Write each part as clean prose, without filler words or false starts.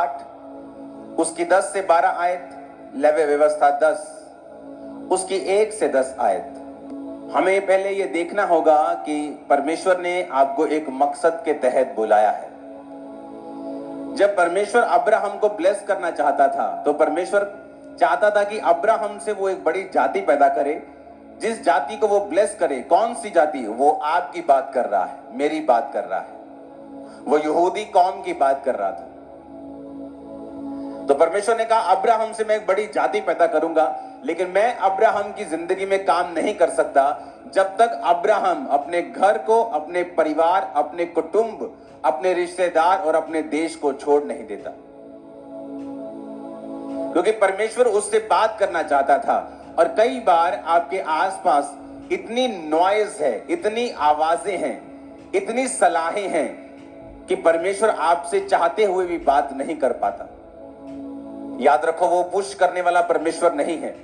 8, उसकी 10 से 12 आयत, लेवी व्यवस्था 10, उसकी 1 से 10 आयत। हमें पहले ये देखना होगा कि परमेश्वर ने आपको एक मकसद के तहत बुलाया है। जब परमेश्वर अब्राहम को ब्लेस करना चाहता था तो परमेश्वर चाहता था कि अब्राहम से वो एक बड़ी जाति पैदा करे, जिस जाति को वो ब्लेस करे। कौन सी जाति? वो आपकी बात कर रहा है, मेरी बात कर रहा है, वो यहूदी कौम की बात कर रहा था। तो परमेश्वर ने कहा अब्राहम से मैं एक बड़ी जाति पैदा करूंगा, लेकिन मैं अब्राहम की जिंदगी में काम नहीं कर सकता जब तक अब्राहम अपने घर को, अपने परिवार, अपने कुटुंब, अपने रिश्तेदार और अपने देश को छोड़ नहीं देता। क्योंकि परमेश्वर उससे बात करना चाहता था। और कई बार आपके आसपास इतनी नॉइज है, इतनी आवाजें हैं, इतनी सलाहें हैं कि परमेश्वर आपसे चाहते हुए भी बात नहीं कर पाता। याद रखो, वो पुश करने वाला परमेश्वर नहीं है।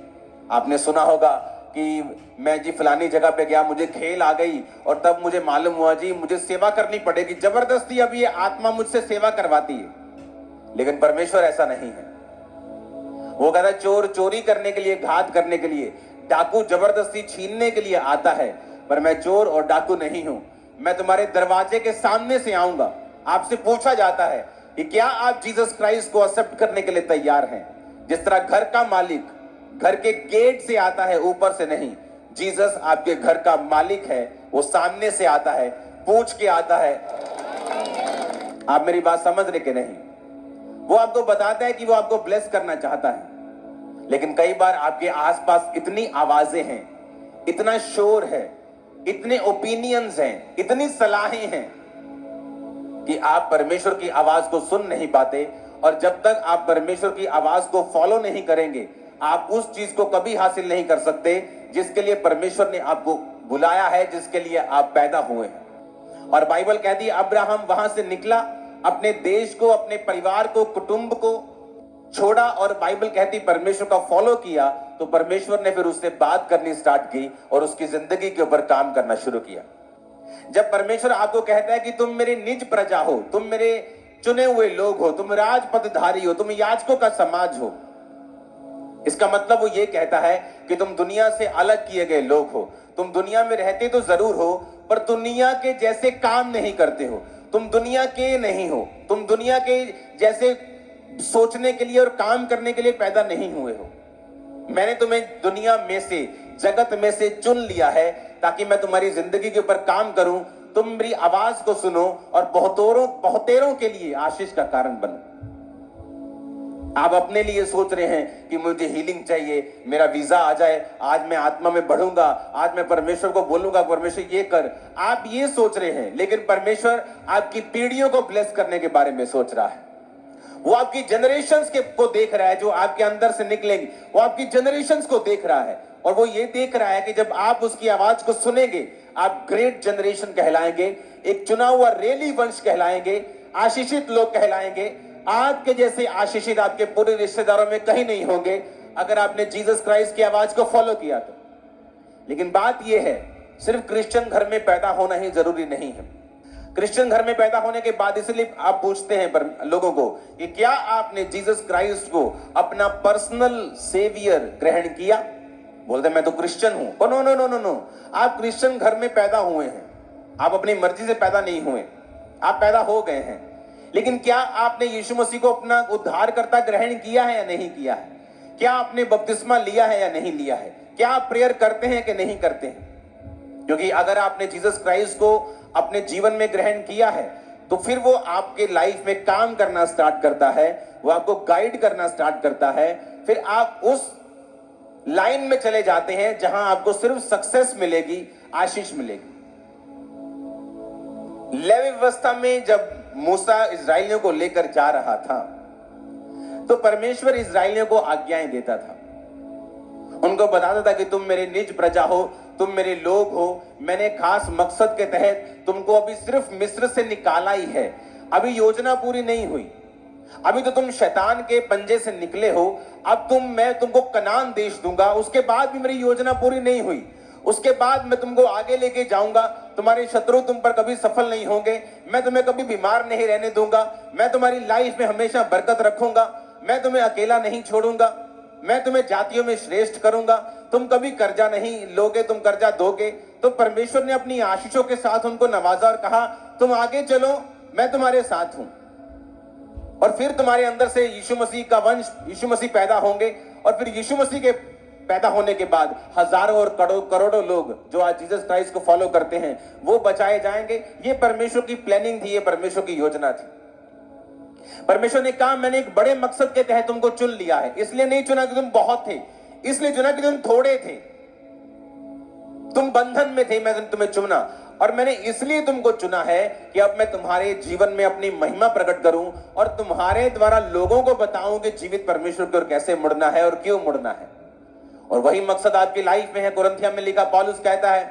आपने सुना होगा कि मैं जी फलानी जगह पे गया, मुझे खेल आ गई और तब मुझे मालूम हुआ जी मुझे सेवा करनी पड़ेगी, जबरदस्ती अब ये आत्मा मुझसे सेवा करवाती है। लेकिन परमेश्वर ऐसा नहीं है। वो कहता है चोर चोरी करने के लिए, घात करने के लिए, डाकू जबरदस्ती छीनने के लिए आता है, पर मैं चोर और डाकू नहीं हूं। मैं तुम्हारे दरवाजे के सामने से आऊंगा। आपसे पूछा जाता है कि क्या आप जीसस क्राइस्ट को एक्सेप्ट करने के लिए तैयार हैं? जिस तरह घर का मालिक घर के गेट से आता है, ऊपर से नहीं। जीसस आपके घर का मालिक है, वो सामने से आता है, पूछ के आता है। आप मेरी बात समझ रहे कि नहीं? वो आपको बताता है कि वो आपको ब्लेस करना चाहता है। लेकिन कई बार आपके आसपास इतनी आवाजें हैं, इतना शोर है, इतने ओपिनियंस हैं, इतनी सलाहें हैं कि आप परमेश्वर की आवाज को सुन नहीं पाते। और जब तक आप परमेश्वर की आवाज को फॉलो नहीं करेंगे, आप उस चीज को कभी हासिल नहीं कर सकते जिसके लिए परमेश्वर ने आपको बुलाया है, जिसके लिए आप पैदा हुए हैं। और बाइबल कहती है अब्राहम वहां से निकला, अपने देश को, अपने परिवार को, कुटुंब को छोड़ा और बाइबल कहती परमेश्वर का फॉलो किया। तो परमेश्वर ने फिर उससे बात करनी स्टार्ट की और उसकी जिंदगी के ऊपर काम करना शुरू किया। जब परमेश्वर आपको कहता है कि तुम मेरे निज प्रजा हो, तुम मेरे चुने हुए लोग हो, तुम राजपदधारी हो, तुम याजकों का समाज हो, इसका मतलब वो ये कहता है कि तुम दुनिया से अलग किए गए लोग हो। तुम दुनिया में रहते तो जरूर हो, पर दुनिया के जैसे काम नहीं करते हो। तुम दुनिया के नहीं हो, तुम दुनिया के जैसे सोचने के लिए और काम करने के लिए पैदा नहीं हुए हो। मैंने तुम्हें दुनिया में से, जगत में से चुन लिया है ताकि मैं तुम्हारी जिंदगी के ऊपर काम करूं, तुम मेरी आवाज को सुनो और बहुतेरों के लिए आशीष का कारण बनो। आप अपने लिए सोच रहे हैं कि मुझे हीलिंग चाहिए, मेरा वीजा आ जाए, आज मैं आत्मा में बढ़ूंगा, आज मैं परमेश्वर को बोलूंगा परमेश्वर ये कर। आप ये सोच रहे हैं, लेकिन परमेश्वर आपकी पीढ़ियों को ब्लेस करने के बारे में सोच रहा है। वो आपकी जनरेशंस को देख रहा है, जो आपके अंदर से निकलेंगे, वो आपकी जनरेशंस को देख रहा है। और वो ये देख रहा है कि जब आप उसकी आवाज को सुनेंगे, आप ग्रेट जनरेशन कहलाएंगे, एक चुना हुआ रेली वंश कहलाएंगे, आशीषित लोग कहलाएंगे। आपके जैसे आशीषित आपके पूरे रिश्तेदारों में कहीं नहीं होंगे अगर आपने जीसस क्राइस्ट की आवाज को फॉलो किया तो। लेकिन बात यह है, सिर्फ क्रिश्चियन घर में पैदा होना ही जरूरी नहीं है। क्रिश्चियन घर में पैदा होने के बाद इसलिए आप पूछते हैं लोगों को कि क्या आपने जीसस क्राइस्ट को अपना पर्सनल सेवियर ग्रहण किया? बोलते मैं तो क्रिश्चियन हूं। No no no no no, आप क्रिश्चियन घर में पैदा हुए हैं, आप अपनी मर्जी से पैदा नहीं हुए, आप पैदा हो गए हैं। लेकिन क्या आपने यीशु मसीह को अपना उद्धारकर्ता ग्रहण किया है या नहीं किया है? क्या आपने बपतिस्मा लिया है या नहीं लिया है? क्या आप प्रेयर करते हैं कि नहीं करते हैं? क्योंकि अगर आपने जीसस क्राइस्ट को अपने जीवन में ग्रहण किया है तो फिर वो आपके लाइफ में काम करना स्टार्ट करता है, वो आपको गाइड करना स्टार्ट करता है। फिर आप उस लाइन में चले जाते हैं जहां आपको सिर्फ सक्सेस मिलेगी, आशीष मिलेगी। लेवी व्यवस्था में जब मूसा इस्राएलियों को लेकर जा रहा था तो परमेश्वर इस्राएलियों को आज्ञाएं देता था, उनको बताता था कि तुम मेरे निज प्रजा हो, तुम मेरे लोग हो। मैंने खास मकसद के तहत तुमको अभी सिर्फ मिस्र से निकाला ही है, अभी योजना पूरी नहीं हुई। अभी तो तुम शैतान के पंजे से निकले हो, अब मैं तुमको कनान देश दूंगा, उसके बाद भी मेरी योजना पूरी नहीं हुई। उसके बाद मैं तुमको आगे लेके जाऊंगा, तुम्हारे शत्रु तुम पर कभी सफल नहीं होंगे, मैं तुम्हें कभी बीमार नहीं रहने दूंगा, मैं तुम्हारी लाइफ में हमेशा बरकत रखूंगा, मैं तुम्हें अकेला नहीं छोड़ूंगा, मैं तुम्हें जातियों में श्रेष्ठ करूंगा, तुम कभी कर्जा नहीं लोगे, तुम कर्जा दोगे। तो परमेश्वर ने अपनी आशीषों के साथ उनको नवाजा और कहा तुम आगे चलो, मैं तुम्हारे साथ हूं। और फिर तुम्हारे अंदर से यीशु मसीह का वंश, यीशु मसीह पैदा होंगे, और फिर यीशु मसीह के पैदा होने के बाद हजारों और करोड़ों लोग जो आज जीसस क्राइस्ट को फॉलो करते हैं वो बचाए जाएंगे। ये परमेश्वर की प्लानिंग थी, ये परमेश्वर की योजना थी। परमेश्वर ने कहा मैंने एक बड़े मकसद के तहत तुमको चुन लिया है, इसलिए नहीं चुना कि तुम बहुत थे, इसलिए चुना कि तुम थोड़े थे, तुम बंधन में थे, मैंने तुम्हें चुना। और मैंने इसलिए तुमको चुना है कि अब मैं तुम्हारे जीवन में अपनी महिमा प्रकट करूं और तुम्हारे द्वारा लोगों को बताऊं कि जीवित परमेश्वर की ओर कैसे मुड़ना है और क्यों मुड़ना है। और वही मकसद आपकी लाइफ में है। कुरिन्थियों में लिखा पौलुस कहता है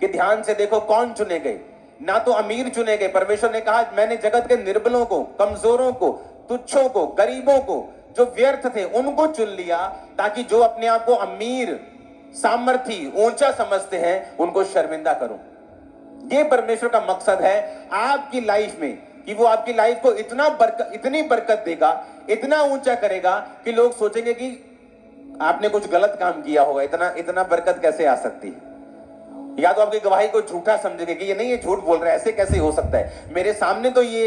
कि ध्यान से देखो कौन चुने गए, ना तो अमीर चुने गए। परमेश्वर ने कहा मैंने जगत के निर्बलों को, कमजोरों को, तुच्छों को, गरीबों को, जो व्यर्थ थे उनको चुन लिया, ताकि जो अपने आप को अमीर, सामर्थी, ऊंचा समझते हैं उनको शर्मिंदा करूं। ये परमेश्वर का मकसद है आपकी लाइफ में कि वो आपकी लाइफ को इतनी बरकत देगा, इतना ऊंचा करेगा कि लोग सोचेंगे कि आपने कुछ गलत काम किया होगा, इतना बरकत कैसे आ सकती है। या तो आपकी गवाही को झूठा समझेंगे कि ये नहीं, ये झूठ बोल रहा है, ऐसे कैसे हो सकता है, मेरे सामने तो ये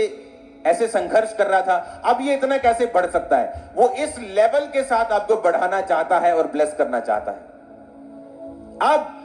ऐसे संघर्ष कर रहा था, अब ये इतना कैसे बढ़ सकता है। वो इस लेवल के साथ आपको बढ़ाना चाहता है और ब्लेस करना चाहता है। अब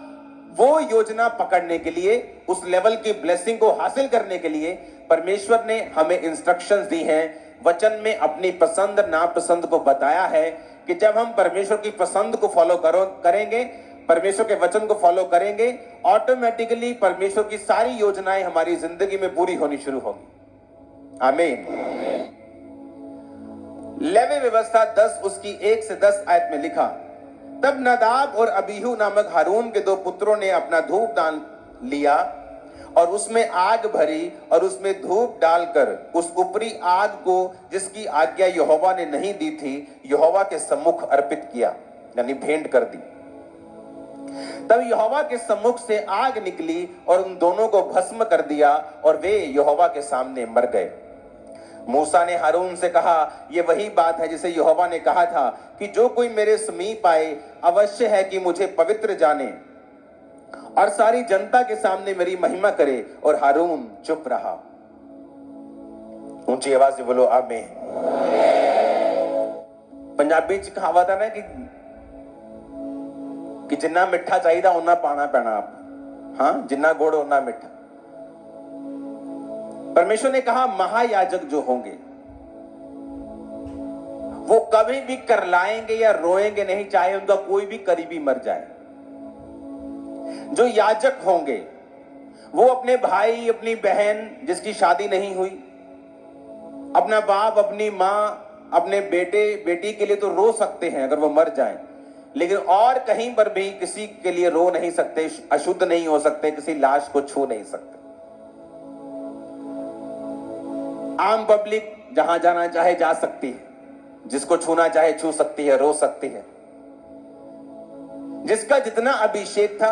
वो योजना पकड़ने के लिए, उस लेवल की ब्लेसिंग को हासिल करने के लिए परमेश्वर ने हमें इंस्ट्रक्शंस दी हैं, वचन में अपनी पसंद नापसंद को बताया है कि जब हम परमेश्वर की पसंद को फॉलो करेंगे, परमेश्वर के वचन को फॉलो करेंगे, ऑटोमेटिकली परमेश्वर की सारी योजनाएं हमारी जिंदगी में पूरी होनी शुरू होगी। आमीन। लेवी व्यवस्था 10 उसकी 1 से 10 आयत में लिखा, तब नदाब और अबीहू नामक हारून के 2 पुत्रों ने अपना धूप दान लिया और उसमें आग भरी और उसमें धूप डालकर उस ऊपरी आग को जिसकी आज्ञा यहोवा ने नहीं दी थी यहोवा के सम्मुख अर्पित किया, यानी भेंट कर दी। तब यहोवा के सम्मुख से आग निकली और उन दोनों को भस्म कर दिया और वे यहोवा के सामने मर गए। मूसा ने हारून से कहा, यह वही बात है जिसे यहोवा ने कहा था कि जो कोई मेरे समीप आए अवश्य है कि मुझे पवित्र जाने और सारी जनता के सामने मेरी महिमा करे। और हारून चुप रहा। ऊंची आवाज से बोलो आमीन। पंजाबी च कहावत है ना कि जिन्ना मिठा चाहिए उन्ना पाना पैना आप, हाँ, जिन्ना गुड़ उन्ना मिठा। परमेश्वर ने कहा महायाजक जो होंगे वो कभी भी करलाएंगे या रोएंगे नहीं, चाहे उनका कोई भी करीबी मर जाए। जो याजक होंगे वो अपने भाई, अपनी बहन जिसकी शादी नहीं हुई, अपना बाप, अपनी मां, अपने बेटे बेटी के लिए तो रो सकते हैं अगर वो मर जाए, लेकिन और कहीं पर भी किसी के लिए रो नहीं सकते, अशुद्ध नहीं हो सकते, किसी लाश को छू नहीं सकते। आम पब्लिक जहां जाना चाहे जा सकती है, जिसको छूना चाहे छू सकती है, रो सकती है। जिसका जितना अभिषेक था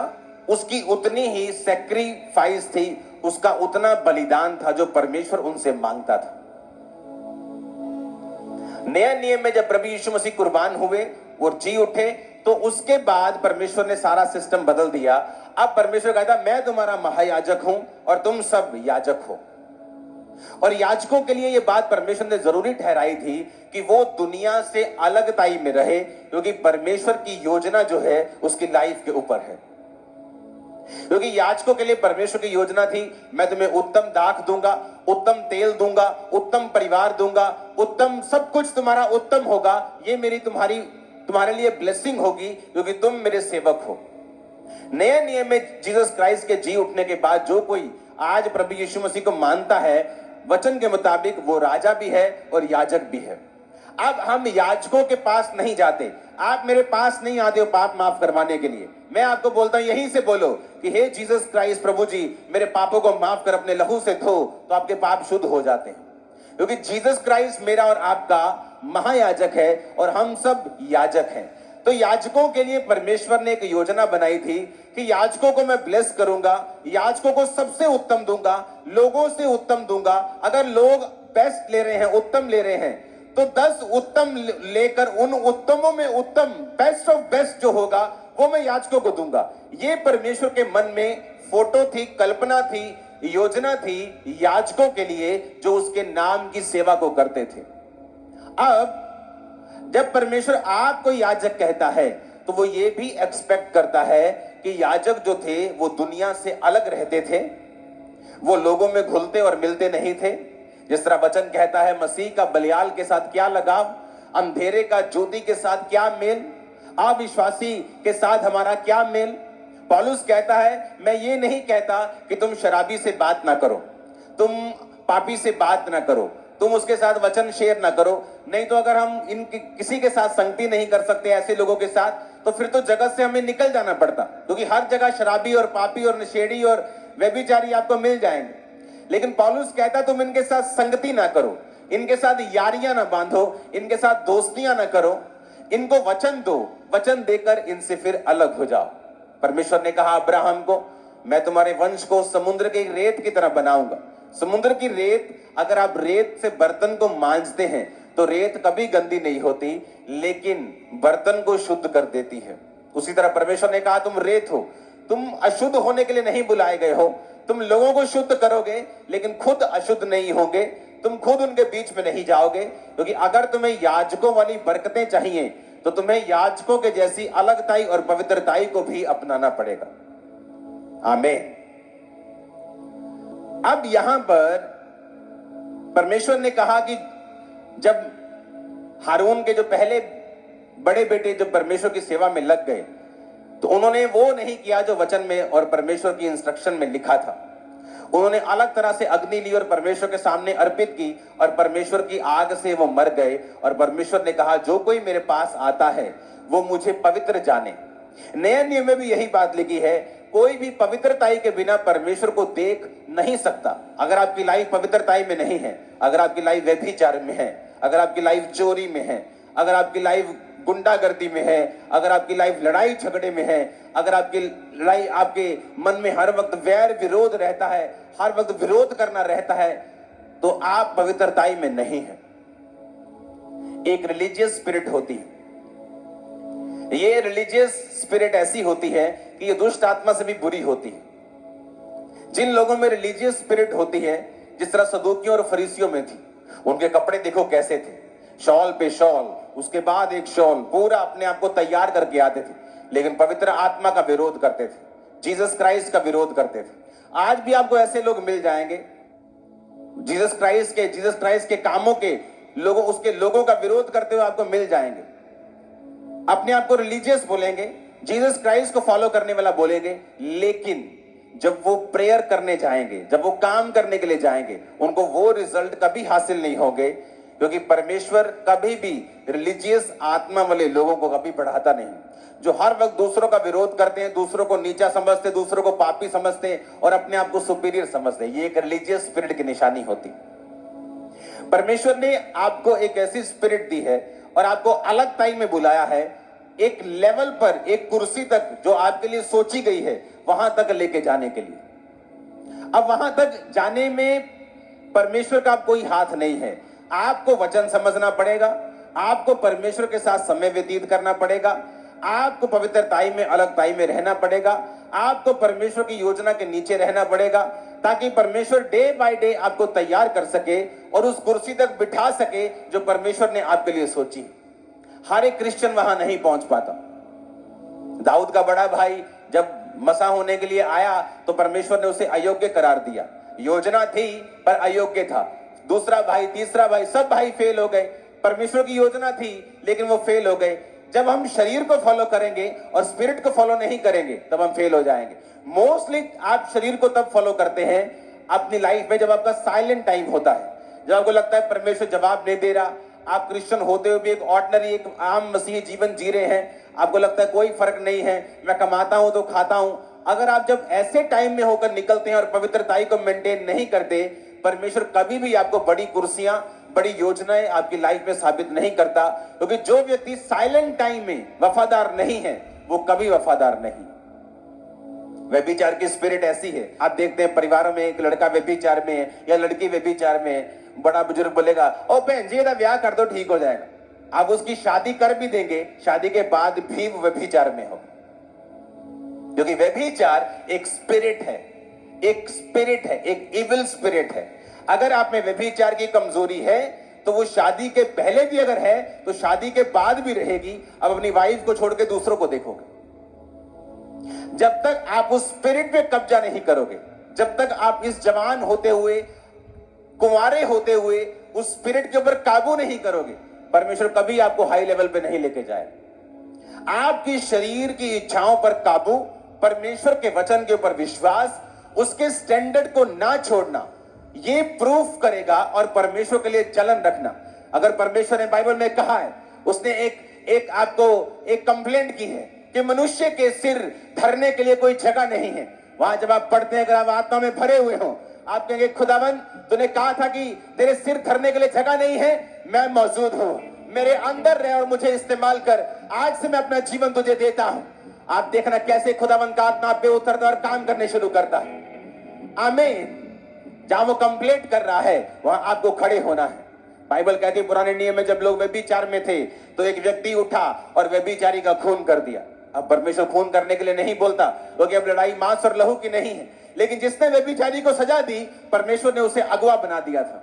उसकी उतनी ही सैक्रिफाइस थी, उसका उतना बलिदान था जो परमेश्वर उनसे मांगता था। नया नियम में जब प्रभु यीशु मसीह कुर्बान हुए और जी उठे तो उसके बाद परमेश्वर ने सारा सिस्टम बदल दिया। अब परमेश्वर कहता मैं तुम्हारा महायाजक हूं और तुम सब याजक हो। और याजकों के लिए यह बात परमेश्वर ने जरूरी ठहराई थी कि वो दुनिया से अलगताई में रहे, क्योंकि परमेश्वर की योजना जो है उसकी लाइफ के ऊपर है। क्योंकि याजकों के लिए परमेश्वर की योजना थी, मैं तुम्हें उत्तम दाख दूंगा, उत्तम तेल दूंगा, उत्तम परिवार दूंगा, उत्तम सब कुछ तुम्हारा उत्तम होगा, ये मेरी तुम्हारे लिए ब्लेसिंग होगी क्योंकि तुम मेरे सेवक हो। नए नियम में जीसस क्राइस्ट के जी उठने के बाद जो कोई आज प्रभु यीशु मसीह को मानता है, वचन के मुताबिक वो राजा भी है और याजक भी है। अब हम याजकों के पास नहीं जाते, आप मेरे पास नहीं आते हो पाप माफ करवाने के लिए। मैं आपको बोलता हूं यहीं से बोलो कि हे जीसस क्राइस्ट प्रभु जी मेरे पापों को माफ कर, अपने लहू से धो, तो आपके पाप शुद्ध हो जाते हैं। क्योंकि जीसस क्राइस्ट मेरा और आपका महायाजक है और हम सब याजक हैं। तो याजकों के लिए परमेश्वर ने एक योजना बनाई थी कि याजकों को मैं ब्लेस करूंगा, याजकों को सबसे उत्तम दूंगा, लोगों से उत्तम दूंगा। अगर लोग बेस्ट ले रहे हैं, उत्तम ले रहे हैं, तो 10 उत्तम लेकर उन उत्तमों में उत्तम, बेस्ट ऑफ बेस्ट जो होगा वो मैं याजकों को दूंगा। ये परमेश्वर के मन में फोटो थी, कल्पना थी, योजना थी याजकों के लिए जो उसके नाम की सेवा को करते थे। अब जब परमेश्वर आपको याजक कहता है तो वो ये भी एक्सपेक्ट करता है कि याजक जो थे वो दुनिया से अलग रहते थे, वो लोगों में घुलते और मिलते नहीं थे। जिस तरह वचन कहता है, मसीह का बलियाल के साथ क्या लगाव, अंधेरे का ज्योति के साथ क्या मेल, अविश्वासी के साथ हमारा क्या मेल। पौलुस कहता है, मैं ये नहीं कहता कि तुम शराबी से बात ना करो, तुम पापी से बात ना करो, तुम उसके साथ वचन शेयर ना करो। नहीं तो अगर हम इनकी किसी के साथ संगति नहीं कर सकते ऐसे लोगों के साथ, तो फिर तो जगत से हमें निकल जाना पड़ता, क्योंकि हर जगह शराबी और पापी और नशेड़ी और व्यभिचारी आपको मिल जाएंगे। लेकिन पौलुस कहता तुम इनके साथ संगति ना करो, इनके साथ यारियां ना बांधो, इनके साथ दोस्तियां ना करो, इनको वचन दो, वचन देकर इनसे फिर अलग हो जाओ। परमेश्वर ने कहा अब्राहम को, मैं तुम्हारे वंश को समुद्र के रेत की तरह बनाऊंगा। समुद्र की रेत, अगर आप रेत से बर्तन को मांजते हैं तो रेत कभी गंदी नहीं होती, लेकिन बर्तन को शुद्ध कर देती है। उसी तरह परमेश्वर ने कहा तुम रेत हो, तुम अशुद्ध होने के लिए नहीं बुलाए गए हो, तुम लोगों को शुद्ध करोगे लेकिन खुद अशुद्ध नहीं होगे, तुम खुद उनके बीच में नहीं जाओगे। क्योंकि अगर तुम्हें याजकों वाली बरकतें चाहिए तो तुम्हें याजकों के जैसी अलगताई और पवित्रताई को भी अपनाना पड़ेगा। आमीन। अब यहां पर परमेश्वर ने कहा कि जब हारून के जो पहले बड़े बेटे जो परमेश्वर की सेवा में लग गए, तो उन्होंने वो नहीं किया जो वचन में और परमेश्वर की इंस्ट्रक्शन में लिखा था। उन्होंने अलग तरह से अग्नि ली और परमेश्वर के सामने अर्पित की, और परमेश्वर की आग से वो मर गए। और परमेश्वर ने कहा जो कोई मेरे पास आता है वो मुझे पवित्र जाने। नए नियम में भी यही बात लिखी है, कोई भी पवित्रताई के बिना परमेश्वर को देख नहीं सकता। अगर आपकी लाइफ पवित्रताई में नहीं है, अगर आपकी लाइफ व्यभिचार में है, अगर आपकी लाइफ चोरी में है, अगर आपकी लाइफ गुंडागर्दी में है, अगर आपकी लाइफ लड़ाई झगड़े में है, अगर आपकी लड़ाई, आपके मन में हर वक्त वैर विरोध रहता है, हर वक्त विरोध करना रहता है, तो आप पवित्रताई में नहीं है। एक रिलीजियस स्पिरिट होती है, ये रिलीजियस स्पिरिट ऐसी होती है कि ये दुष्ट आत्मा से भी बुरी होती है। जिन लोगों में रिलीजियस स्पिरिट होती है, जिस तरह सदूकियों और फरीसियों में थी, उनके कपड़े देखो कैसे थे, शॉल पे शॉल, उसके बाद एक शॉल, पूरा अपने आप को तैयार करके आते थे, लेकिन पवित्र आत्मा का विरोध करते थे, जीसस क्राइस्ट का विरोध करते थे। आज भी आपको ऐसे लोग मिल जाएंगे, जीसस क्राइस्ट के कामों के लोगों, उसके लोगों का विरोध करते हुए आपको मिल जाएंगे। अपने आप को रिलीजियस बोलेंगे, जीसस क्राइस्ट को फॉलो करने वाला बोलेंगे, लेकिन जब वो प्रेयर करने जाएंगे, जब वो काम करने के लिए जाएंगे, उनको वो रिजल्ट कभी हासिल नहीं होंगे, क्योंकि परमेश्वर कभी भी रिलीजियस आत्मा वाले लोगों को कभी बढ़ाता नहीं। जो हर वक्त दूसरों का विरोध करते हैं, दूसरों को नीचा समझते, दूसरों को पापी समझते हैं और अपने आप को सुपीरियर समझते हैं, ये एक रिलीजियस स्पिरिट की निशानी होती। परमेश्वर ने आपको एक ऐसी स्पिरिट दी है और आपको अलग टाइम में बुलाया है, एक लेवल पर, एक कुर्सी तक जो आपके लिए सोची गई है, वहां तक लेके जाने के लिए। अब वहां तक जाने में परमेश्वर का कोई हाथ नहीं है। आपको वचन समझना पड़ेगा, आपको परमेश्वर के साथ समय व्यतीत करना पड़ेगा, आपको पवित्रताई में, अलगताई में रहना पड़ेगा, आपको परमेश्वर की योजना के नीचे रहना पड़ेगा, ताकि परमेश्वर डे बाय डे आपको तैयार कर सके और उस कुर्सी तक बिठा सके जो परमेश्वर ने आपके लिए सोची। हर एक क्रिश्चियन वहां नहीं पहुंच पाता। दाऊद का बड़ा भाई जब मसा होने के लिए आया तो परमेश्वर ने उसे अयोग्य करार दिया। योजना थी पर अयोग्य था। दूसरा भाई, तीसरा भाई, सब भाई फेल हो गए। परमेश्वर की योजना थी लेकिन वो फेल हो गए। जब हम शरीर को फॉलो करेंगे और स्पिरिट को फॉलो नहीं करेंगे तब हम फेल हो जाएंगे। मोस्टली आप शरीर को तब फॉलो करते हैं अपनी लाइफ में जब आपका साइलेंट टाइम होता है, जब आपको लगता है परमेश्वर जवाब नहीं दे रहा, आप क्रिश्चियन होते हुए भी एक ऑर्डिनरी, एक आम मसीही जीवन जी रहे हैं, आपको लगता है कोई फर्क नहीं है, मैं कमाता हूं तो खाता हूं। अगर आप जब ऐसे टाइम में होकर निकलते हैं और पवित्रताई को मेंटेन नहीं करते परमेश्वर कभी भी आपको बड़ी कुर्सियां, बड़ी योजनाएं आपकी लाइफ में साबित नहीं करता, क्योंकि जो व्यक्ति साइलेंट टाइम में वफादार नहीं है वो कभी वफादार नहीं। व्यभिचार की स्पिरिट ऐसी है, आप देखते हैं परिवारों में एक लड़का व्यभिचार में है या लड़की व्यभिचार में है, बड़ा बुजुर्ग बोलेगा ओ बहन जी ब्याह कर दो ठीक हो जाएगा। आप उसकी शादी कर भी देंगे, शादी के बाद भी वो व्यभिचार में हो, क्योंकि व्यभिचार एक स्पिरिट है, एक स्पिरिट है, एक इविल स्पिरिट है। अगर आप में व्यभिचार की कमजोरी है तो वो शादी के पहले भी अगर है तो शादी के बाद भी रहेगी। अब अपनी वाइफ को छोड़ के दूसरों को देखोगे। जब तक आप उस स्पिरिट पे कब्जा नहीं करोगे, जब तक आप इस जवान होते हुए, कुंवारे होते हुए उस स्पिरिट के ऊपर काबू नहीं करोगे, परमेश्वर कभी आपको हाई लेवल पे नहीं लेके जाए। आपकी शरीर की इच्छाओं पर काबू, परमेश्वर के वचन के ऊपर विश्वास, उसके स्टैंडर्ड को ना छोड़ना, ये प्रूफ करेगा और परमेश्वर के लिए जलन रखना। अगर परमेश्वर ने बाइबल में कहा है, उसने एक आपको एक कंप्लेंट की है कि मनुष्य के सिर धरने के लिए कोई जगह नहीं है, वहां जब आप पढ़ते हैं, अगर आप आत्मा में भरे हुए हो, आप कहेंगे खुदावन तूने कहा था कि तेरे सिर धरने के लिए जगह नहीं है, मैं मौजूद हूं, मेरे अंदर रहे और मुझे इस्तेमाल कर, आज से मैं अपना जीवन तुझे देता हूं। आप देखना कैसे खुदावन का आत्मा पे उतरता और काम करने शुरू करता है। आमीन। जहां वो कंप्लेंट कर रहा है वहां आपको खड़े होना है। बाइबल कहती है पुराने नियम में जब लोग व्यभिचार में थे तो एक व्यक्ति उठा और व्यभिचारी का खून कर दिया। अब परमेश्वर खून करने के लिए नहीं बोलता, क्योंकि अब लड़ाई मांस और लहू की नहीं है, लेकिन जिसने व्यभिचारी को सजा दी परमेश्वर ने उसे अगवा बना दिया था।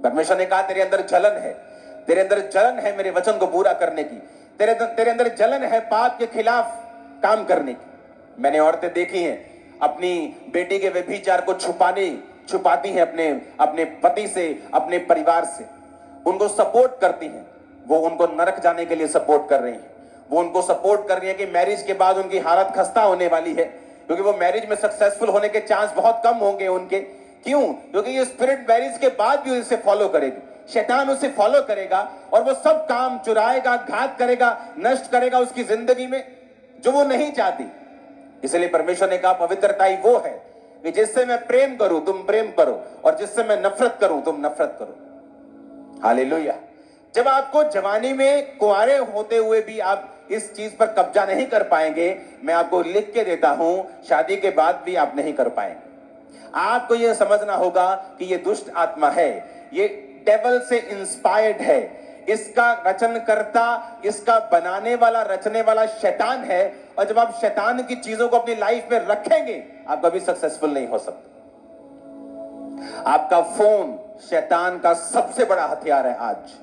परमेश्वर ने कहा तेरे अंदर जलन है, तेरे अंदर जलन है मेरे वचन को पूरा करने की, तेरे अंदर जलन है पाप के खिलाफ काम करने की। मैंने औरतें देखी हैं अपनी बेटी के व्यभिचार को छुपाती हैं अपने पति से, अपने परिवार से, उनको सपोर्ट करती हैं। वो उनको नरक जाने के लिए सपोर्ट कर रही हैं, वो उनको सपोर्ट कर रही है कि मैरिज के बाद उनकी हालत खस्ता होने वाली है, क्योंकि वो मैरिज में सक्सेसफुल होने के चांस बहुत कम होंगे उनके। क्यों? क्योंकि ये स्पिरिट मैरिज के बाद भी उसे फॉलो करेगी, शैतान उसे फॉलो करेगा और वो सब काम चुराएगा, घात करेगा, नष्ट करेगा उसकी जिंदगी में जो वो नहीं चाहती। इसलिए परमेश्वर ने कहा पवित्रता ही वो है कि जिससे मैं प्रेम करूं तुम प्रेम करो, और जिससे मैं नफरत करूं तुम नफरत करो। हालेलुया। जब आपको जवानी में कुंवारे होते हुए भी आप इस चीज पर कब्जा नहीं कर पाएंगे, मैं आपको लिख के देता हूं शादी के बाद भी आप नहीं कर पाएंगे। आपको यह समझना होगा कि यह दुष्ट आत्मा है, ये डेविल से इंस्पायर्ड है, इसका रचनकर्ता, इसका बनाने वाला, रचने वाला शैतान है। और जब आप शैतान की चीजों को अपनी लाइफ में रखेंगे आप कभी सक्सेसफुल नहीं हो सकते। आपका फोन शैतान का सबसे बड़ा हथियार है। आज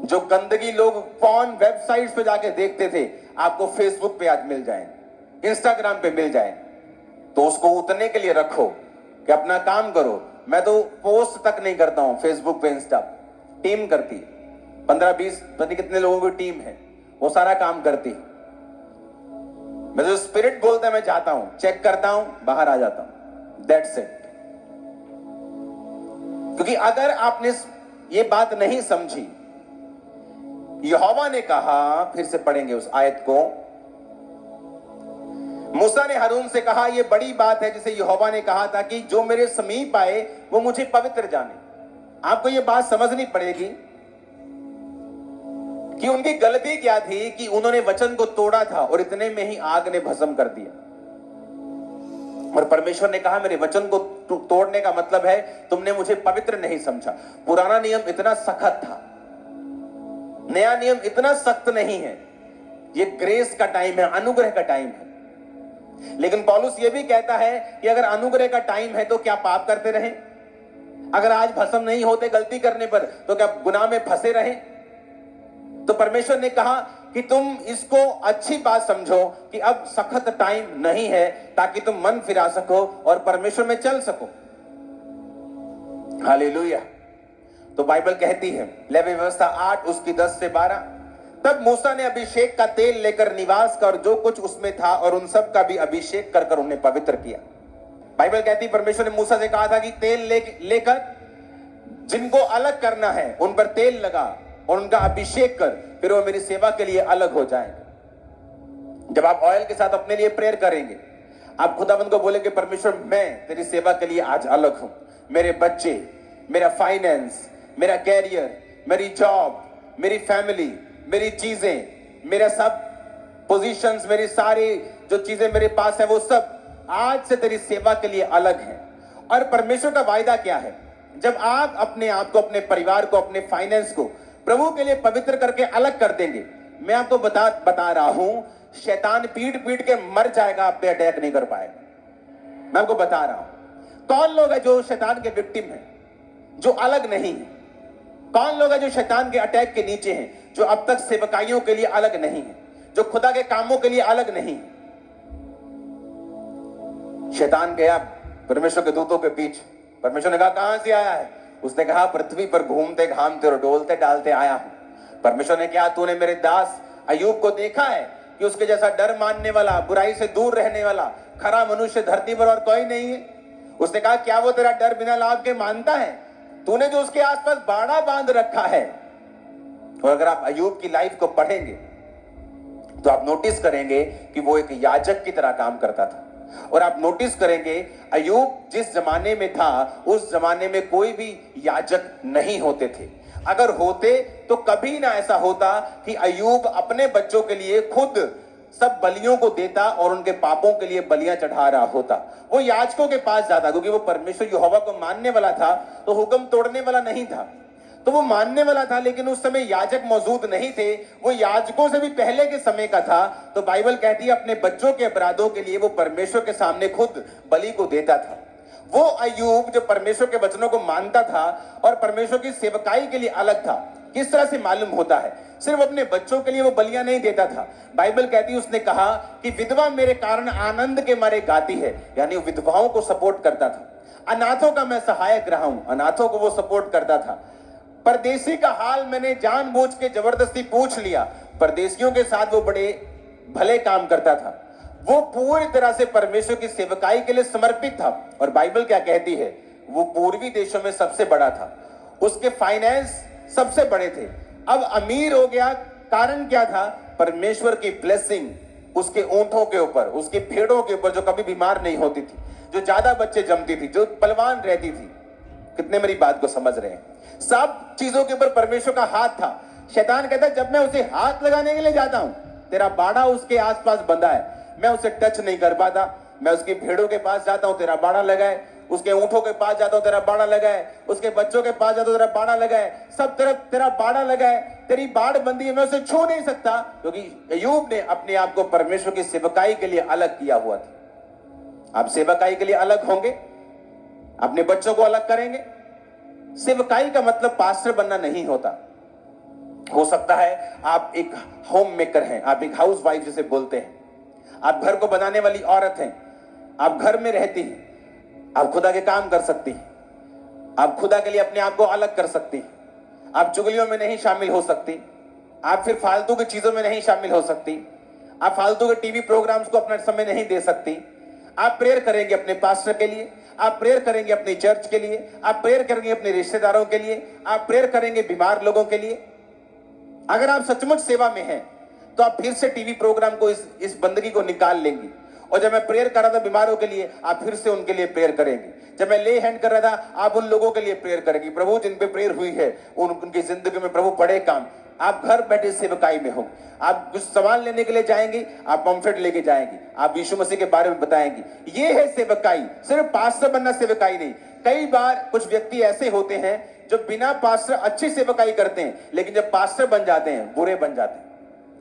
जो गंदगी लोग फोन वेबसाइट्स पे जाके देखते थे आपको फेसबुक पे आज मिल जाए, इंस्टाग्राम पे मिल जाए, तो उसको उतरने के लिए रखो कि अपना काम करो। मैं तो पोस्ट तक नहीं करता हूं फेसबुक पे, इंस्टा टीम करती है, 15-20 पता नहीं कितने लोगों की टीम है, वो सारा काम करती है। मैं जो स्पिरिट बोलता है मैं जाता हूं, चेक करता हूं, बाहर आ जाता हूं, दैट्स इट। क्योंकि अगर आपने ये बात नहीं समझी, यहोवा ने कहा, फिर से पढ़ेंगे उस आयत को, मूसा ने हारून से कहा यह बड़ी बात है जिसे यहोवा ने कहा था कि जो मेरे समीप आए वो मुझे पवित्र जाने। आपको यह बात समझनी पड़ेगी कि उनकी गलती क्या थी कि उन्होंने वचन को तोड़ा था और इतने में ही आग ने भस्म कर दिया। और परमेश्वर ने कहा मेरे वचन को तोड़ने का मतलब है तुमने मुझे पवित्र नहीं समझा। पुराना नियम इतना सख्त था, नया नियम इतना सख्त नहीं है। ये ग्रेस का टाइम है, अनुग्रह का टाइम है। लेकिन पौलुस ये भी कहता है कि अगर अनुग्रह का टाइम है तो क्या पाप करते रहें? अगर आज भस्म नहीं होते गलती करने पर तो क्या गुनाह में फंसे रहें? तो परमेश्वर ने कहा कि तुम इसको अच्छी बात समझो कि अब सख्त टाइम नहीं है, ताकि तुम मन फिरा सको और परमेश्वर में चल सको। हालेलुया। तो बाइबल कहती है, लेवी व्यवस्था 8 उसकी 10 से 12, तब मूसा ने अभिषेक का तेल लेकर निवास का और जो कुछ उसमें था और उन सब का भी अभिषेक कर कर उन्हें पवित्र किया। बाइबल कहती है परमेश्वर ने मूसा से कहा था कि तेल लेकर जिनको अलग करना है उन पर तेल लगा और उनका अभिषेक कर, फिर वो मेरी सेवा के लिए अलग हो जाएंगे। जब आप ऑयल के साथ अपने लिए प्रेयर करेंगे, आप खुदावंद को बोले कि परमेश्वर मैं तेरी सेवा के लिए आज अलग हूं। मेरे बच्चे, मेरा फाइनेंस, मेरा कैरियर, मेरी जॉब, मेरी फैमिली, मेरी चीजें, मेरा सब पोजीशंस, मेरी सारी जो चीजें मेरे पास है वो सब आज से तेरी सेवा के लिए अलग है। और परमेश्वर का वायदा क्या है? जब आप अपने आप को, अपने परिवार को, अपने फाइनेंस को प्रभु के लिए पवित्र करके अलग कर देंगे, मैं आपको बता रहा हूं, शैतान पीट पीट के मर जाएगा, आप पे अटैक नहीं कर पाएगा। मैं आपको बता रहा हूं। कौन लोग है जो शैतान के विक्टिम है, जो अलग नहीं है? कौन लोग है जो शैतान के अटैक के नीचे हैं, जो अब तक सेवकाइयों के लिए अलग नहीं है, जो खुदा के कामों के लिए अलग नहीं है? शैतान गया परमेश्वर के दूतों के बीच। परमेश्वर ने कहा कहां से आया है? उसने कहा पृथ्वी पर घूमते घामते और डोलते डालते आया हूं। परमेश्वर ने कहा तूने मेरे दास अय्यूब को देखा है कि उसके जैसा डर मानने वाला, बुराई से दूर रहने वाला, खरा मनुष्य धरती पर और कोई नहीं है? उसने कहा क्या वो तेरा डर बिना लाभ के मानता है? तूने जो उसके आसपास बाड़ा बांध रखा है। और अगर आप अय्यूब की लाइफ को पढ़ेंगे तो आप नोटिस करेंगे कि वो एक याजक की तरह काम करता था। और आप नोटिस करेंगे अय्यूब जिस जमाने में था उस जमाने में कोई भी याजक नहीं होते थे। अगर होते तो कभी ना ऐसा होता कि अय्यूब अपने बच्चों के लिए खुद सब बलियों को देता और उनके पापों के लिए बलियां चढ़ा रहा होता। वो याजकों के पास जाता क्योंकि वो परमेश्वर यहोवा को मानने वाला था, तो हुक्म तोड़ने वाला नहीं था। तो वो मानने वाला था, लेकिन उस समय याजक मौजूद नहीं थे, वो याजकों से भी पहले के समय का था। तो बाइबल कहती है अपने बच्चों के अपराधों के लिए वो परमेश्वर के सामने खुद बलि को देता था। वो अय्यूब जो परमेश्वर के वचनों को मानता था और परमेश्वर की सेवकाई के लिए अलग था। किस तरह से मालूम होता है? सिर्फ अपने बच्चों के लिए वो बलियां नहीं देता था। बाइबल कहती है उसने कहा कि विधवा मेरे कारण आनंद के मारे गाती है, यानी विधवाओं को सपोर्ट करता था। अनाथों का मैं सहायक रहा हूं, अनाथों को वो सपोर्ट करता था। परदेसी का हाल मैंने जानबूझ के जबरदस्ती पूछ लिया, परदेसियों के साथ वो बड़े भले काम करता था। वो पूरी तरह से परमेश्वर की सेवकाई के लिए समर्पित था। और बाइबल क्या कहती है? वो पूर्वी देशों में सबसे बड़ा था, उसके फाइनेंस सबसे बड़े थे। अब अमीर हो गया, कारण क्या था? परमेश्वर की ब्लेसिंग उसके ऊंटों के ऊपर, उसकी भेड़ों के ऊपर जो कभी बीमार नहीं होती थी, जो ज्यादा बच्चे जमती थी, जो बलवान रहती थी। कितने मेरी बात को समझ रहे हैं? सब चीजों के ऊपर परमेश्वर का हाथ था। शैतान कहता है जब मैं उसे हाथ लगाने के लिए जाता हूं, तेरा बाड़ा उसके आसपास बंधा है, मैं उसे टच नहीं कर पाता। मैं उसकी भेड़ों के पास जाता हूं, तेरा बाड़ा लगा है। उसके ऊंटों के पास जाता हूं, तेरा बाड़ा लगा है। उसके बच्चों के पास जाता हूं, तेरा बाड़ा लगा है। सब तरफ तेरा बाड़ा लगा है, तेरी बाड़ बंदी है, मैं उसे छू नहीं सकता। क्योंकि अय्यूब ने अपने आप को परमेश्वर की सेवकाई के लिए अलग किया हुआ था। आप सेवकाई के लिए अलग होंगे, अपने बच्चों को अलग करेंगे। सेवकाई का मतलब पास्टर बनना नहीं होता। हो सकता है आप एक होम मेकर हैं, आप एक हाउस वाइफ जिसे बोलते हैं, आप घर को बनाने वाली औरत हैं, आप घर में रहती हैं, आप खुदा के काम कर सकती हैं, आप खुदा के लिए अपने आप को अलग कर सकती हैं, आप चुगलियों में नहीं शामिल हो सकती, आप फिर फालतू की चीजों में नहीं शामिल हो सकती, आप फालतू के टीवी प्रोग्राम्स को अपना समय नहीं दे सकती। आप प्रेयर करेंगे अपने पास्टर के लिए, आप प्रेयर करेंगे अपनी चर्च के लिए, आप प्रेयर करेंगे अपने रिश्तेदारों के लिए, आप प्रेयर करेंगे बीमार लोगों के लिए। अगर आप सचमुच सेवा में हैं तो आप फिर से टीवी प्रोग्राम को इस बंदगी को निकाल लेंगी। और जब मैं प्रेयर कर रहा था बीमारों के लिए, आप फिर से उनके लिए प्रेयर करेंगे। जब मैं ले हैंड कर रहा था, आप उन लोगों के लिए प्रेयर करेंगे। प्रभु जिन पे प्रेयर हुई है उनकी जिंदगी में प्रभु बड़े काम। आप घर बैठे सेवकाई में हो, आप कुछ सामान लेने के लिए जाएंगे, आप पंफलेट लेके जाएंगे, आप यीशु मसीह के बारे में बताएंगे। ये है सेवकाई। सिर्फ पास्टर बनना सेवकाई नहीं। कई बार कुछ व्यक्ति ऐसे होते हैं जो बिना पास्टर अच्छी सेवकाई करते हैं, लेकिन जब पास्टर बन जाते हैं बुरे बन जाते हैं,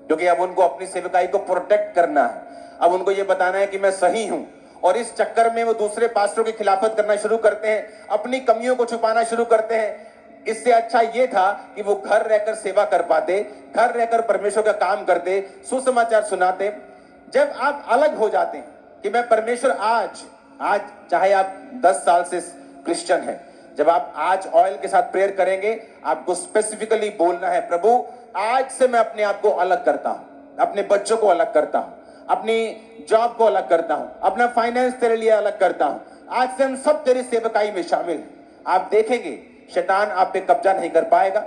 क्योंकि अब उनको अपनी सेवकाई को प्रोटेक्ट करना है। अब उनको ये बताना है कि मैं सही हूं, और इस चक्कर में वो दूसरे पास्टरों की खिलाफत करना शुरू करते हैं, अपनी कमियों को छुपाना शुरू करते हैं। इससे अच्छा ये था कि वो घर रहकर सेवा कर पाते, घर रहकर परमेश्वर का काम करते, सुसमाचार सुनाते। जब आप अलग हो जाते हैं कि मैं परमेश्वर आज चाहे आप 10 साल से क्रिश्चियन हैं, जब आप आज ऑयल के साथ प्रेयर करेंगे, आपको स्पेसिफिकली बोलना है, प्रभु आज से मैं अपने आप को अलग करता हूं, अपने बच्चों को अलग करता हूं, अपनी जॉब को अलग करता हूं, अपना फाइनेंस तेरे लिए अलग करता हूं। आज से हम सब तेरी सेवकाई में शामिल हैं। आप देखेंगे शैतान आप पे कब्जा नहीं कर पाएगा,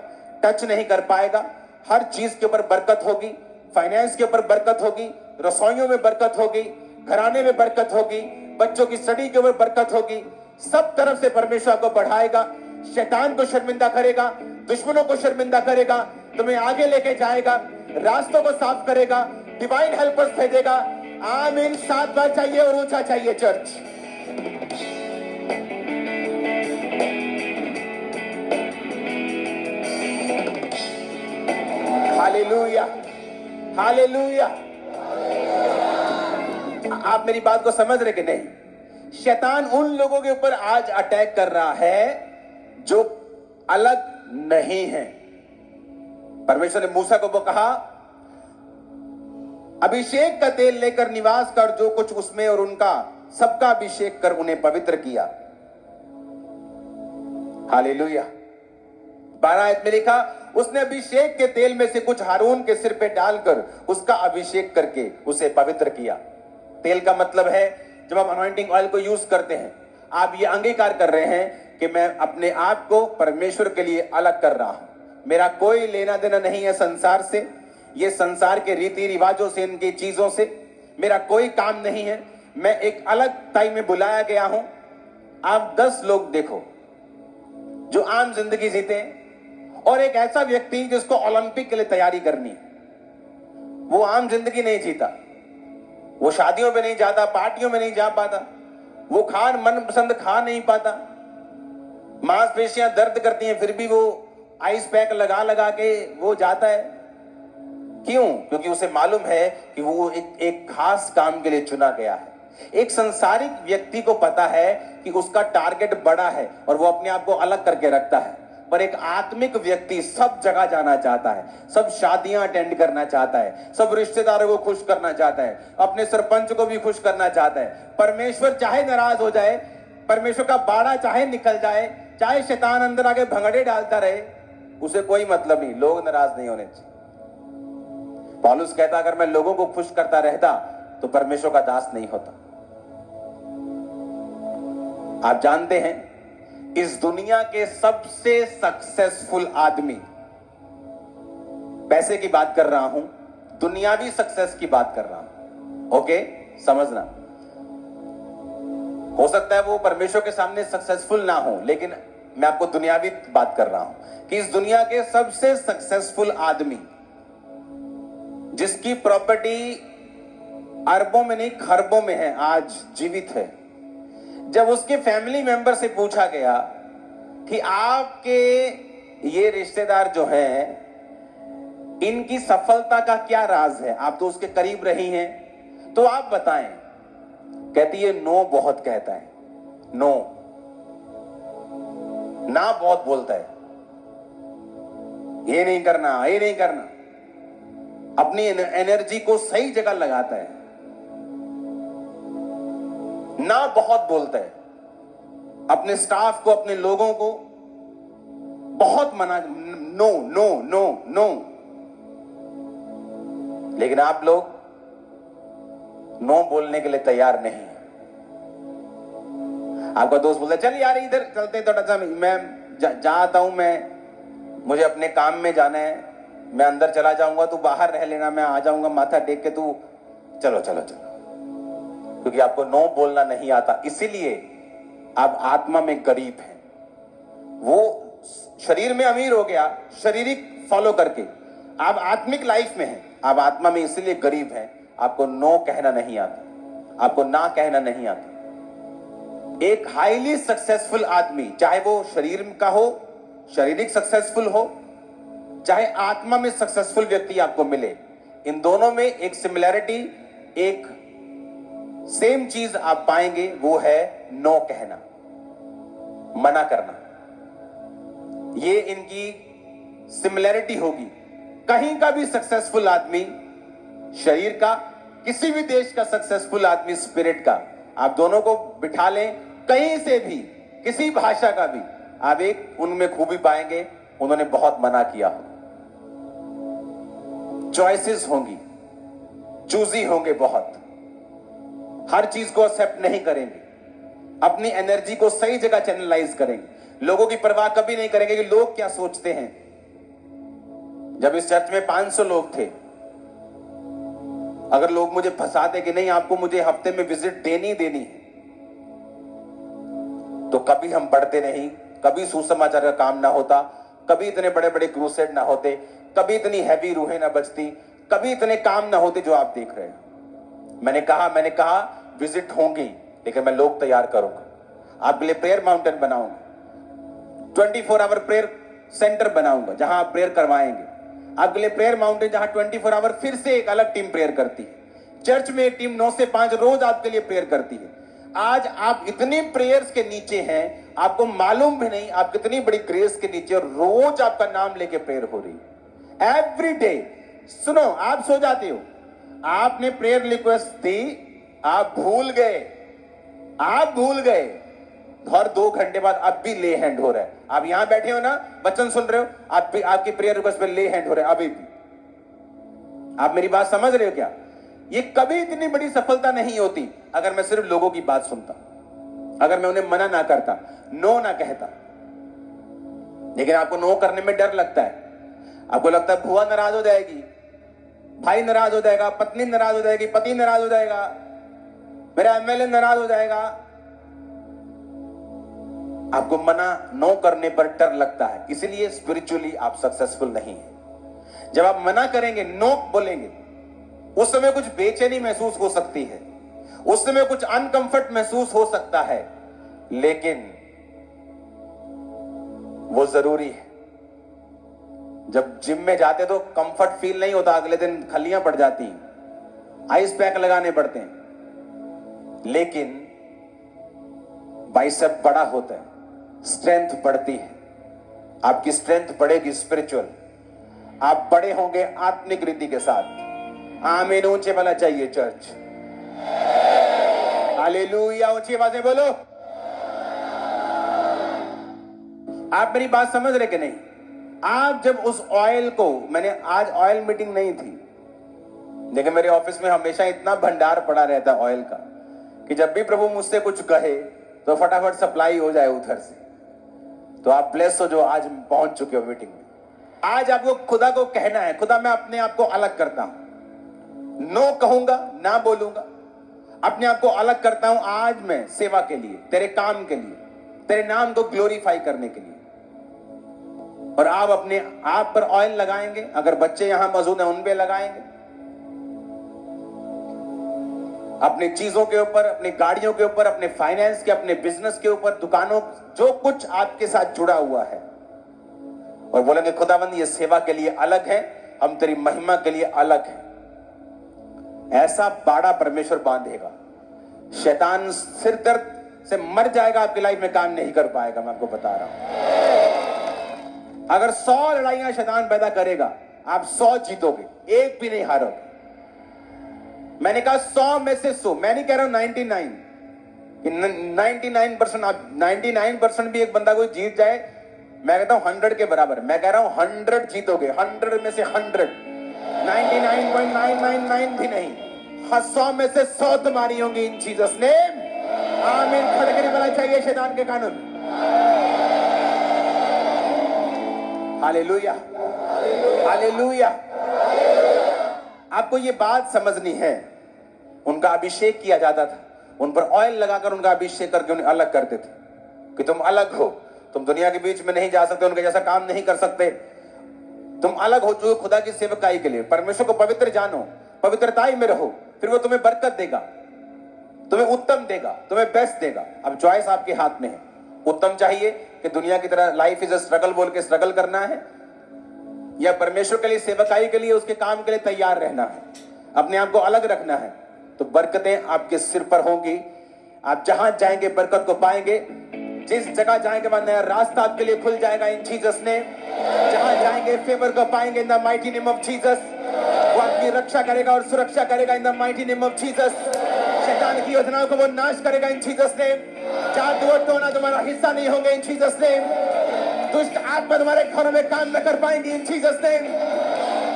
टच नहीं कर पाएगा। हर चीज के ऊपर बरकत होगी, फाइनेंस के ऊपर बरकत होगी, रसोइयों में बरकत होगी, घराने में बरकत होगी, बच्चों की स्टडी के ऊपर बरकत होगी, सब तरफ से परमेश्वर को बढ़ाएगा, शैतान को शर्मिंदा करेगा, दुश्मनों को शर्मिंदा करेगा, तुम्हें आगे लेके जाएगा, रास्तों को साफ करेगा, डिवाइन हेल्पर्स भेजेगा। आमीन। 7 बार चाहिए और ऊंचा चाहिए चर्च। Hallelujah, hallelujah. आप मेरी बात को समझ रहे कि नहीं? शैतान उन लोगों के ऊपर आज अटैक कर रहा है जो अलग नहीं है। परमेश्वर ने मूसा को वो कहा, अभिषेक का तेल लेकर निवास कर, जो कुछ उसमें और उनका सबका अभिषेक कर उन्हें पवित्र किया। हालेलुया। 12 आयत में लिखा, उसने अभिषेक के तेल में से कुछ हारून के सिर पे डालकर उसका अभिषेक करके उसे पवित्र किया। तेल का मतलब है, जब आप अनॉइंटिंग ऑयल को यूज करते हैं, आप ये अंगीकार कर रहे हैं कि मैं अपने आप को परमेश्वर के लिए अलग कर रहा हूं। मेरा कोई लेना देना नहीं है संसार से, ये संसार के रीति रिवाजों से, इनकी चीजों से मेरा कोई काम नहीं है। मैं एक अलग टाइम में बुलाया गया हूं। आप 10 लोग देखो जो आम जिंदगी जीते हैं, और एक ऐसा व्यक्ति जिसको ओलंपिक के लिए तैयारी करनी है। वो आम जिंदगी नहीं जीता, वो शादियों में नहीं जाता, पार्टियों में नहीं जा पाता, वो मनपसंद खा नहीं पाता, मांसपेशियां दर्द करती हैं, फिर भी वो आइस पैक लगा लगा के वो जाता है। क्यों? क्योंकि उसे मालूम है कि वो एक खास काम के लिए चुना गया है। एक संसारिक व्यक्ति को पता है कि उसका टारगेट बड़ा है और वो अपने आप को अलग करके रखता है, पर एक आत्मिक व्यक्ति सब जगह जाना चाहता है, सब शादियां अटेंड करना चाहता है, सब रिश्तेदारों को खुश करना चाहता है, अपने सरपंच को भी खुश करना चाहता है। परमेश्वर चाहे नाराज हो जाए, परमेश्वर का बाड़ा चाहे निकल जाए, चाहे शैतान अंदर आके भंगड़े डालता रहे, उसे कोई मतलब नहीं, लोग नाराज नहीं होने चाहिए। पौलुस कहता, अगर मैं लोगों को खुश करता रहता तो परमेश्वर का दास नहीं होता। आप जानते हैं, इस दुनिया के सबसे सक्सेसफुल आदमी, पैसे की बात कर रहा हूं, दुनियावी सक्सेस की बात कर रहा हूं, ओके, समझना। हो सकता है वो परमेश्वर के सामने सक्सेसफुल ना हो, लेकिन मैं आपको दुनियावी बात कर रहा हूं कि इस दुनिया के सबसे सक्सेसफुल आदमी, जिसकी प्रॉपर्टी अरबों में नहीं खरबों में है, आज जीवित है, जब उसके फैमिली मेंबर से पूछा गया कि आपके ये रिश्तेदार जो हैं, इनकी सफलता का क्या राज है, आप तो उसके करीब रही हैं, तो आप बताएं। कहती है, नो बहुत कहता है, नो, ना बहुत बोलता है, ये नहीं करना, ये नहीं करना, अपनी एनर्जी को सही जगह लगाता है, ना बहुत बोलता है, अपने स्टाफ को, अपने लोगों को बहुत मना, नो नो नो नो। लेकिन आप लोग नो बोलने के लिए तैयार नहीं है। आपका दोस्त बोलता है, चल यार इधर चलते, थोड़ा सा मैं जाता हूं, मुझे अपने काम में जाना है, मैं अंदर चला जाऊंगा, तू बाहर रह लेना, मैं आ जाऊंगा माथा टेक के, तू चलो चलो चलो। क्योंकि आपको नो बोलना नहीं आता, इसीलिए आप आत्मा में गरीब हैं। वो शरीर में अमीर हो गया शारीरिक फॉलो करके, आप आत्मिक लाइफ में हैं, आप आत्मा में इसलिए गरीब हैं। आपको नो कहना नहीं आता, आपको ना कहना नहीं आता। एक हाईली सक्सेसफुल आदमी, चाहे वो शरीर का हो, शारीरिक सक्सेसफुल हो, चाहे आत्मा में सक्सेसफुल व्यक्ति आपको मिले, इन दोनों में एक सिमिलैरिटी, एक सेम चीज आप पाएंगे, वो है नो कहना, मना करना। ये इनकी सिमिलैरिटी होगी। कहीं का भी सक्सेसफुल आदमी शरीर का, किसी भी देश का सक्सेसफुल आदमी स्पिरिट का, आप दोनों को बिठा लें, कहीं से भी, किसी भाषा का भी, आप एक उनमें खूबी पाएंगे, उन्होंने बहुत मना किया हो। चॉइसेस होंगी, चूजी होंगे, बहुत, हर चीज को एक्सेप्ट नहीं करेंगे, अपनी एनर्जी को सही जगह चैनलाइज करेंगे, लोगों की परवाह कभी नहीं करेंगे कि लोग क्या सोचते हैं। जब इस चर्च में 500 लोग थे, अगर लोग मुझे फंसाते कि नहीं आपको मुझे हफ्ते में विजिट देनी देनी है, तो कभी हम बढ़ते नहीं, कभी सुसमाचार का काम ना होता, कभी इतने बड़े बड़े क्रूसेड ना होते, कभी इतनी हैवी रूहें ना बचती, कभी इतने काम ना होते जो आप देख रहे हैं। मैंने कहा विजिट होंगी, लेकिन मैं लोग तैयार करूंगा, आपके लिए प्रेयर माउंटेन बनाऊंगा, 24 आवर प्रेयर सेंटर बनाऊंगा जहां आप प्रेयर करवाएंगे, आपके लिए प्रेयर माउंटेन जहां 24 आवर फिर से एक अलग टीम प्रेयर करती है। चर्च में एक टीम 9 से 5 रोज आपके लिए प्रेयर करती है। आज आप इतनी प्रेयर्स के नीचे हैं, आपको मालूम भी नहीं आप कितनी बड़ी ग्रेस के नीचे, और रोज आपका नाम लेके प्रेयर हो रही है एवरी डे। सुनो, आप सो जाते हो, आपने प्रेयर रिक्वेस्ट दी, आप भूल गए और 2 घंटे बाद अब भी ले हैंड हो रहा है। आप यहां बैठे हो ना, वचन सुन रहे हो, आप भी आपकी प्रेयर रिक्वेस्ट पे ले हैंड हो रहा है अभी भी। आप मेरी बात समझ रहे हो क्या? ये कभी इतनी बड़ी सफलता नहीं होती अगर मैं सिर्फ लोगों की बात सुनता, अगर मैं उन्हें मना ना करता, नो ना कहता। लेकिन आपको नो करने में डर लगता है, आपको लगता है बुआ नाराज हो जाएगी, भाई नाराज हो जाएगा, पत्नी नाराज हो जाएगी, पति नाराज हो जाएगा, मेरा एमएलए नाराज हो जाएगा। आपको मना नो करने पर डर लगता है, इसलिए स्पिरिचुअली आप सक्सेसफुल नहीं है। जब आप मना करेंगे, नो बोलेंगे, उस समय कुछ बेचैनी महसूस हो सकती है, उस समय कुछ अनकंफर्ट महसूस हो सकता है, लेकिन वो जरूरी है। जब जिम में जाते तो कंफर्ट फील नहीं होता, अगले दिन खलियां पड़ जाती हैं, आइस पैक लगाने पड़ते हैं, लेकिन बाइसेप बड़ा होता है, स्ट्रेंथ बढ़ती है, आपकी स्ट्रेंथ बढ़ेगी स्पिरिचुअल, आप बड़े होंगे आत्मिक रीति के साथ। आमीन ऊंचे वाला चाहिए चर्च, हालेलुया, ऊंची आवाज़ में बोलो। आप मेरी बात समझ रहे कि नहीं? आप जब उस ऑयल को, मैंने आज ऑयल मीटिंग नहीं थी, लेकिन मेरे ऑफिस में हमेशा इतना भंडार पड़ा रहता है ऑयल का कि जब भी प्रभु मुझसे कुछ कहे तो फटाफट सप्लाई हो जाए उधर से। तो आप ब्लेस हो जो आज पहुंच चुके हो मीटिंग में। आज आपको खुदा को कहना है, खुदा मैं अपने आप को अलग करता हूं, नो कहूंगा, ना बोलूंगा, अपने आप को अलग करता हूं आज मैं सेवा के लिए, तेरे काम के लिए, तेरे नाम को ग्लोरीफाई करने के लिए। और आप अपने आप पर ऑयल लगाएंगे, अगर बच्चे यहां मौजूद हैं उन पे लगाएंगे, अपनी चीजों के ऊपर, अपनी गाड़ियों के ऊपर, अपने फाइनेंस के, अपने बिजनेस के ऊपर, दुकानों, जो कुछ आपके साथ जुड़ा हुआ है, और बोलेंगे खुदावंद ये सेवा के लिए अलग है, हम तेरी महिमा के लिए अलग है। ऐसा बाड़ा परमेश्वर बांधेगा, शैतान सिर दर्द से मर जाएगा, आपकी लाइफ में काम नहीं कर पाएगा। मैं आपको बता रहा हूं, अगर 100 लड़ाइयां शैतान पैदा करेगा, आप 100 जीतोगे, एक भी नहीं हारोगे। मैंने कहा 100 में से 100, मैं नहीं कह रहा हूं 99, 99%, आप 99% भी एक बंदा कोई जीत जाए, मैं कहता हूं 100 के बराबर। मैं कह रहा हूं 100 जीतोगे, 100 में से 100, 99.999 भी नहीं, 100 में से 100 तुम्हारी होंगी इन जीसस नेम। आमीन। खड़े करके बोलना चाहिए शैतान के कानून। Hallelujah, hallelujah. आपको ये बात समझनी है, उनका अभिषेक किया जाता था, उन पर ऑयल लगाकर उनका अभिषेक करके उन्हें अलग करते थे कि तुम अलग हो, तुम दुनिया के बीच में नहीं जा सकते, उनके जैसा काम नहीं कर सकते, तुम अलग हो चुके खुदा की सेवकाई के लिए। परमेश्वर को पवित्र जानो, पवित्रताई में रहो, फिर वो तुम्हें बरकत देगा, तुम्हें उत्तम देगा, तुम्हें बेस्ट देगा। अब चॉइस आपके हाथ में है। उत्तम चाहिए कि दुनिया की तरह लाइफ इज अ स्ट्रगल बोल के स्ट्रगल करना है, या परमेश्वर के लिए, सेवकाई के लिए, उसके काम के लिए तैयार रहना है, अपने आप को अलग रखना है, तो बरकतें आपके सिर पर होंगी। आप जहां जाएंगे बरकत को पाएंगे, जिस जगह जाएंगे वहां नया रास्ता आपके लिए खुल जाएगा इन जीसस ने। जहां जाएंगे फेवर को पाएंगे in the mighty name of Jesus. वो आपकी रक्षा करेगा और सुरक्षा करेगा in the mighty name of Jesus. शैतान की योजनाओं को वो नाश करेगा इन जीसस ने। जादू और टोना तुम्हारा हिस्सा नहीं होंगे इन जीसस ने। दुष्ट आत्मा तुम्हारे घरों में काम न कर पाएंगे इन जीसस ने।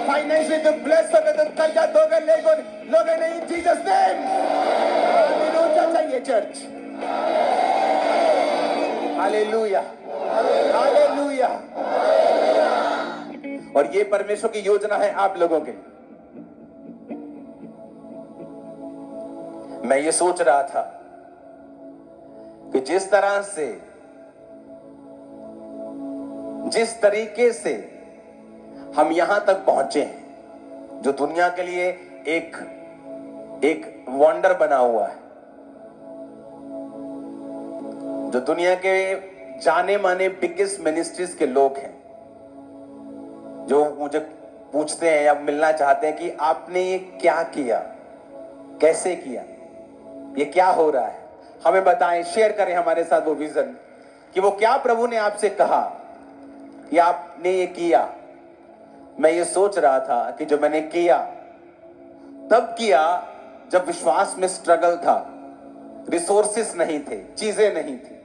फाइनेंशियली तुम ब्लेस होगे, तुम कर्जा दोगे लोगे नहीं इन जीसस ने। चाहिए चर्च। Hallelujah, hallelujah. और ये परमेश्वर की योजना है आप लोगों के। मैं ये सोच रहा था कि जिस तरीके से हम यहां तक पहुंचे हैं, जो दुनिया के लिए एक वंडर बना हुआ है, जो दुनिया के जाने माने बिगेस्ट मिनिस्ट्रीज के लोग हैं, जो मुझे पूछते हैं या मिलना चाहते हैं कि आपने ये क्या किया, कैसे किया, ये क्या हो रहा है, हमें बताएं, शेयर करें हमारे साथ वो विजन कि वो क्या प्रभु ने आपसे कहा कि आपने ये किया। मैं ये सोच रहा था कि जो मैंने किया तब किया जब विश्वास में स्ट्रगल था, रिसोर्सेस नहीं थे, चीजें नहीं थी,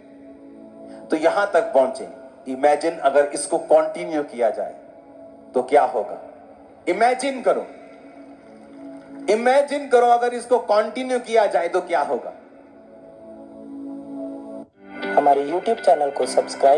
तो यहां तक पहुंचे। इमेजिन अगर इसको कंटिन्यू किया जाए तो क्या होगा। इमेजिन करो अगर इसको कंटिन्यू किया जाए तो क्या होगा। हमारे YouTube चैनल को सब्सक्राइब